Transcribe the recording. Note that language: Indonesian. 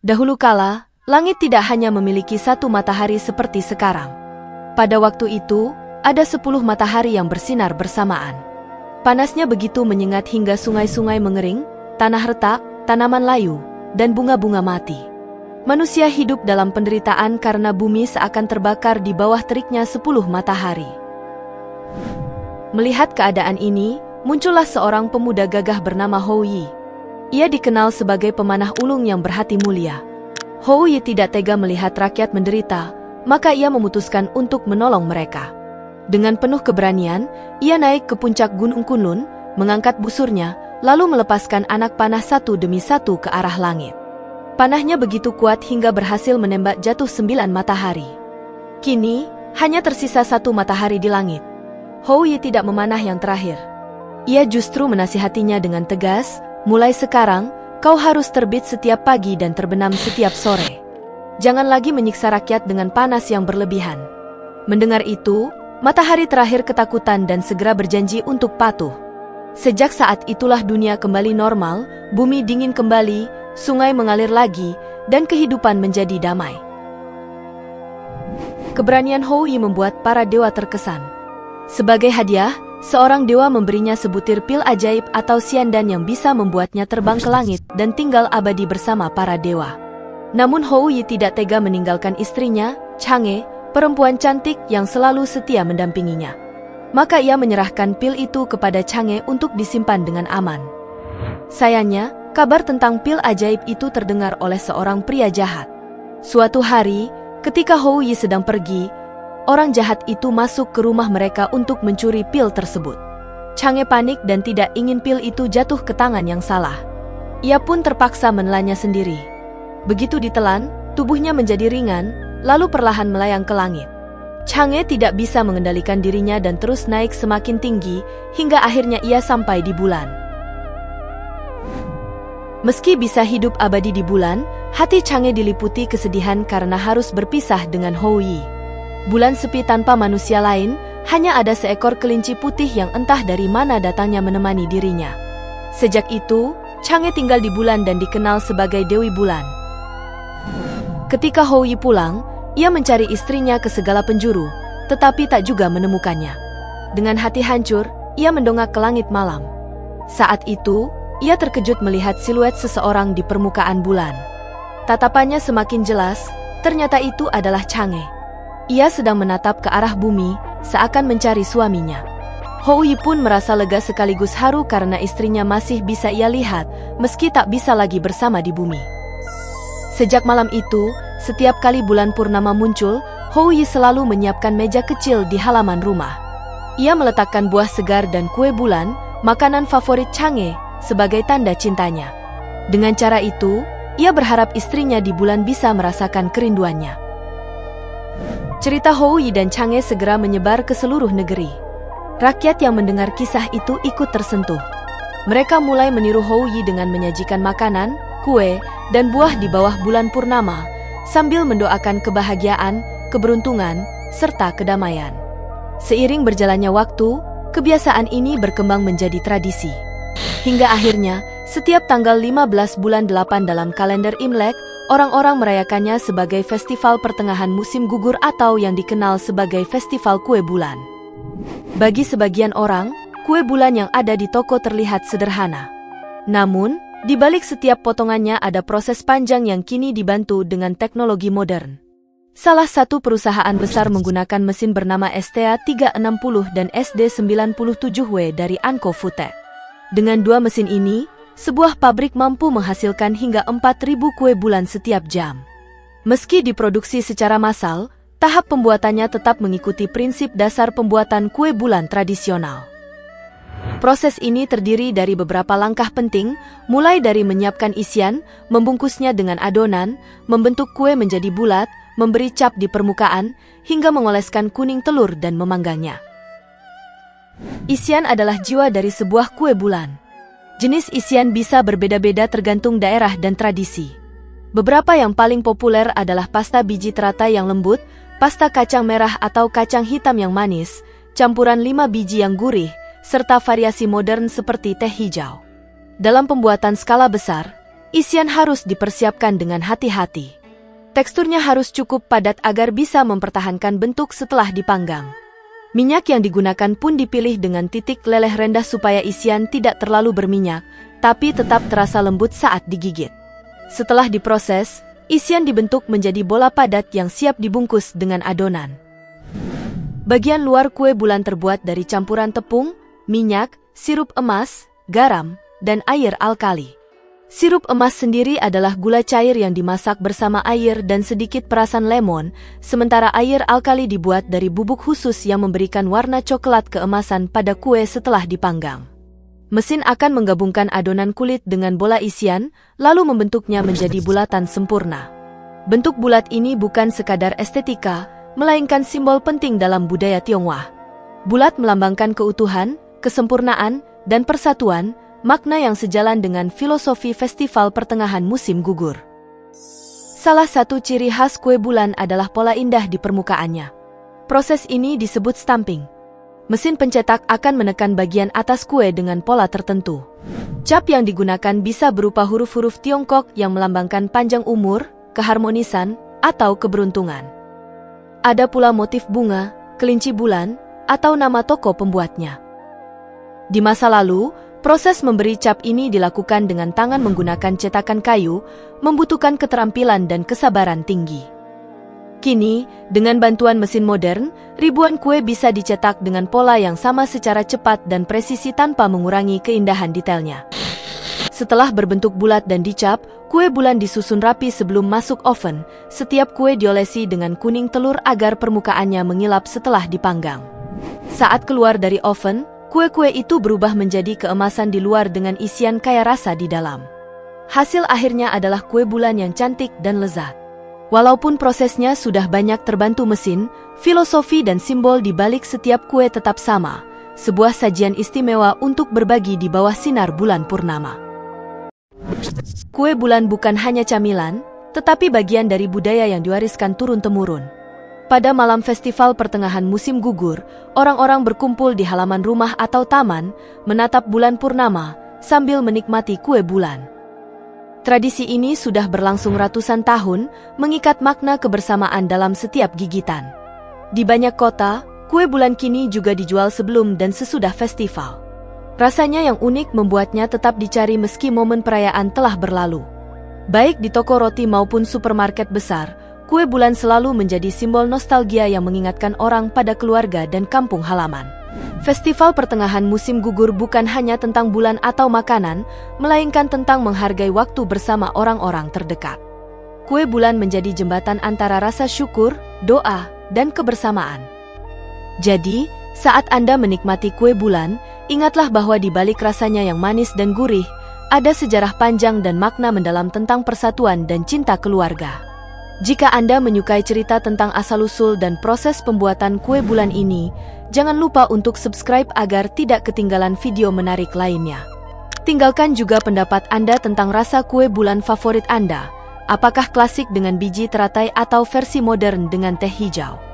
Dahulu kala, langit tidak hanya memiliki satu matahari seperti sekarang. Pada waktu itu, ada 10 matahari yang bersinar bersamaan. Panasnya begitu menyengat hingga sungai-sungai mengering, tanah retak, tanaman layu, dan bunga-bunga mati. Manusia hidup dalam penderitaan karena bumi seakan terbakar di bawah teriknya 10 matahari. Melihat keadaan ini, muncullah seorang pemuda gagah bernama Hou Yi. Ia dikenal sebagai pemanah ulung yang berhati mulia. Hou Yi tidak tega melihat rakyat menderita, maka ia memutuskan untuk menolong mereka. Dengan penuh keberanian, ia naik ke puncak Gunung Kunlun, mengangkat busurnya, lalu melepaskan anak panah satu demi satu ke arah langit. Panahnya begitu kuat hingga berhasil menembak jatuh 9 matahari. Kini, hanya tersisa 1 matahari di langit. Hou Yi tidak memanah yang terakhir. Ia justru menasihatinya dengan tegas, mulai sekarang, kau harus terbit setiap pagi dan terbenam setiap sore. Jangan lagi menyiksa rakyat dengan panas yang berlebihan. Mendengar itu, matahari terakhir ketakutan dan segera berjanji untuk patuh. Sejak saat itulah dunia kembali normal, bumi dingin kembali, sungai mengalir lagi, dan kehidupan menjadi damai. Keberanian Hou Yi membuat para dewa terkesan. Sebagai hadiah, seorang dewa memberinya sebutir pil ajaib atau siandan yang bisa membuatnya terbang ke langit dan tinggal abadi bersama para dewa. Namun Hou Yi tidak tega meninggalkan istrinya, Chang'e, perempuan cantik yang selalu setia mendampinginya. Maka ia menyerahkan pil itu kepada Chang'e untuk disimpan dengan aman. Sayangnya, kabar tentang pil ajaib itu terdengar oleh seorang pria jahat. Suatu hari, ketika Hou Yi sedang pergi, orang jahat itu masuk ke rumah mereka untuk mencuri pil tersebut. Chang'e panik dan tidak ingin pil itu jatuh ke tangan yang salah. Ia pun terpaksa menelannya sendiri. Begitu ditelan, tubuhnya menjadi ringan, lalu perlahan melayang ke langit. Chang'e tidak bisa mengendalikan dirinya dan terus naik semakin tinggi, hingga akhirnya ia sampai di bulan. Meski bisa hidup abadi di bulan, hati Chang'e diliputi kesedihan karena harus berpisah dengan Hou Yi. Bulan sepi tanpa manusia lain, hanya ada seekor kelinci putih yang entah dari mana datangnya menemani dirinya. Sejak itu, Chang'e tinggal di bulan dan dikenal sebagai Dewi Bulan. Ketika Hou Yi pulang, ia mencari istrinya ke segala penjuru, tetapi tak juga menemukannya. Dengan hati hancur, ia mendongak ke langit malam. Saat itu, ia terkejut melihat siluet seseorang di permukaan bulan. Tatapannya semakin jelas, ternyata itu adalah Chang'e. Ia sedang menatap ke arah bumi, seakan mencari suaminya. Hou Yi pun merasa lega sekaligus haru karena istrinya masih bisa ia lihat, meski tak bisa lagi bersama di bumi. Sejak malam itu, setiap kali bulan purnama muncul, Hou Yi selalu menyiapkan meja kecil di halaman rumah. Ia meletakkan buah segar dan kue bulan, makanan favorit Chang'e, sebagai tanda cintanya. Dengan cara itu, ia berharap istrinya di bulan bisa merasakan kerinduannya. Cerita Hou Yi dan Chang'e segera menyebar ke seluruh negeri. Rakyat yang mendengar kisah itu ikut tersentuh. Mereka mulai meniru Hou Yi dengan menyajikan makanan, kue, dan buah di bawah bulan purnama, sambil mendoakan kebahagiaan, keberuntungan, serta kedamaian. Seiring berjalannya waktu, kebiasaan ini berkembang menjadi tradisi. Hingga akhirnya, setiap tanggal 15 bulan 8 dalam kalender Imlek, orang-orang merayakannya sebagai festival pertengahan musim gugur atau yang dikenal sebagai festival kue bulan. Bagi sebagian orang, kue bulan yang ada di toko terlihat sederhana. Namun, di balik setiap potongannya ada proses panjang yang kini dibantu dengan teknologi modern. Salah satu perusahaan besar menggunakan mesin bernama STA360 dan SD97W dari Anko Fute. Dengan dua mesin ini, sebuah pabrik mampu menghasilkan hingga 4.000 kue bulan setiap jam. Meski diproduksi secara massal, tahap pembuatannya tetap mengikuti prinsip dasar pembuatan kue bulan tradisional. Proses ini terdiri dari beberapa langkah penting, mulai dari menyiapkan isian, membungkusnya dengan adonan, membentuk kue menjadi bulat, memberi cap di permukaan, hingga mengoleskan kuning telur dan memanggangnya. Isian adalah jiwa dari sebuah kue bulan. Jenis isian bisa berbeda-beda tergantung daerah dan tradisi. Beberapa yang paling populer adalah pasta biji teratai yang lembut, pasta kacang merah atau kacang hitam yang manis, campuran 5 biji yang gurih, serta variasi modern seperti teh hijau. Dalam pembuatan skala besar, isian harus dipersiapkan dengan hati-hati. Teksturnya harus cukup padat agar bisa mempertahankan bentuk setelah dipanggang. Minyak yang digunakan pun dipilih dengan titik leleh rendah supaya isian tidak terlalu berminyak, tapi tetap terasa lembut saat digigit. Setelah diproses, isian dibentuk menjadi bola padat yang siap dibungkus dengan adonan. Bagian luar kue bulan terbuat dari campuran tepung, minyak, sirup emas, garam, dan air alkali. Sirup emas sendiri adalah gula cair yang dimasak bersama air dan sedikit perasan lemon, sementara air alkali dibuat dari bubuk khusus yang memberikan warna coklat keemasan pada kue setelah dipanggang. Mesin akan menggabungkan adonan kulit dengan bola isian, lalu membentuknya menjadi bulatan sempurna. Bentuk bulat ini bukan sekadar estetika, melainkan simbol penting dalam budaya Tionghoa. Bulat melambangkan keutuhan, kesempurnaan, dan persatuan, makna yang sejalan dengan filosofi festival pertengahan musim gugur. Salah satu ciri khas kue bulan adalah pola indah di permukaannya. Proses ini disebut stamping. Mesin pencetak akan menekan bagian atas kue dengan pola tertentu. Cap yang digunakan bisa berupa huruf-huruf Tiongkok yang melambangkan panjang umur, keharmonisan, atau keberuntungan. Ada pula motif bunga, kelinci bulan, atau nama toko pembuatnya. Di masa lalu, proses memberi cap ini dilakukan dengan tangan menggunakan cetakan kayu, membutuhkan keterampilan dan kesabaran tinggi. Kini, dengan bantuan mesin modern, ribuan kue bisa dicetak dengan pola yang sama secara cepat dan presisi tanpa mengurangi keindahan detailnya. Setelah berbentuk bulat dan dicap, kue bulan disusun rapi sebelum masuk oven. Setiap kue diolesi dengan kuning telur agar permukaannya mengilap setelah dipanggang. Saat keluar dari oven, kue-kue itu berubah menjadi keemasan di luar dengan isian kaya rasa di dalam. Hasil akhirnya adalah kue bulan yang cantik dan lezat. Walaupun prosesnya sudah banyak terbantu mesin, filosofi dan simbol di balik setiap kue tetap sama, sebuah sajian istimewa untuk berbagi di bawah sinar bulan purnama. Kue bulan bukan hanya camilan, tetapi bagian dari budaya yang diwariskan turun-temurun. Pada malam festival pertengahan musim gugur, orang-orang berkumpul di halaman rumah atau taman, menatap bulan purnama, sambil menikmati kue bulan. Tradisi ini sudah berlangsung ratusan tahun, mengikat makna kebersamaan dalam setiap gigitan. Di banyak kota, kue bulan kini juga dijual sebelum dan sesudah festival. Rasanya yang unik membuatnya tetap dicari meski momen perayaan telah berlalu. Baik di toko roti maupun supermarket besar, kue bulan selalu menjadi simbol nostalgia yang mengingatkan orang pada keluarga dan kampung halaman. Festival pertengahan musim gugur bukan hanya tentang bulan atau makanan, melainkan tentang menghargai waktu bersama orang-orang terdekat. Kue bulan menjadi jembatan antara rasa syukur, doa, dan kebersamaan. Jadi, saat Anda menikmati kue bulan, ingatlah bahwa di balik rasanya yang manis dan gurih, ada sejarah panjang dan makna mendalam tentang persatuan dan cinta keluarga. Jika Anda menyukai cerita tentang asal-usul dan proses pembuatan kue bulan ini, jangan lupa untuk subscribe agar tidak ketinggalan video menarik lainnya. Tinggalkan juga pendapat Anda tentang rasa kue bulan favorit Anda. Apakah klasik dengan biji teratai atau versi modern dengan teh hijau?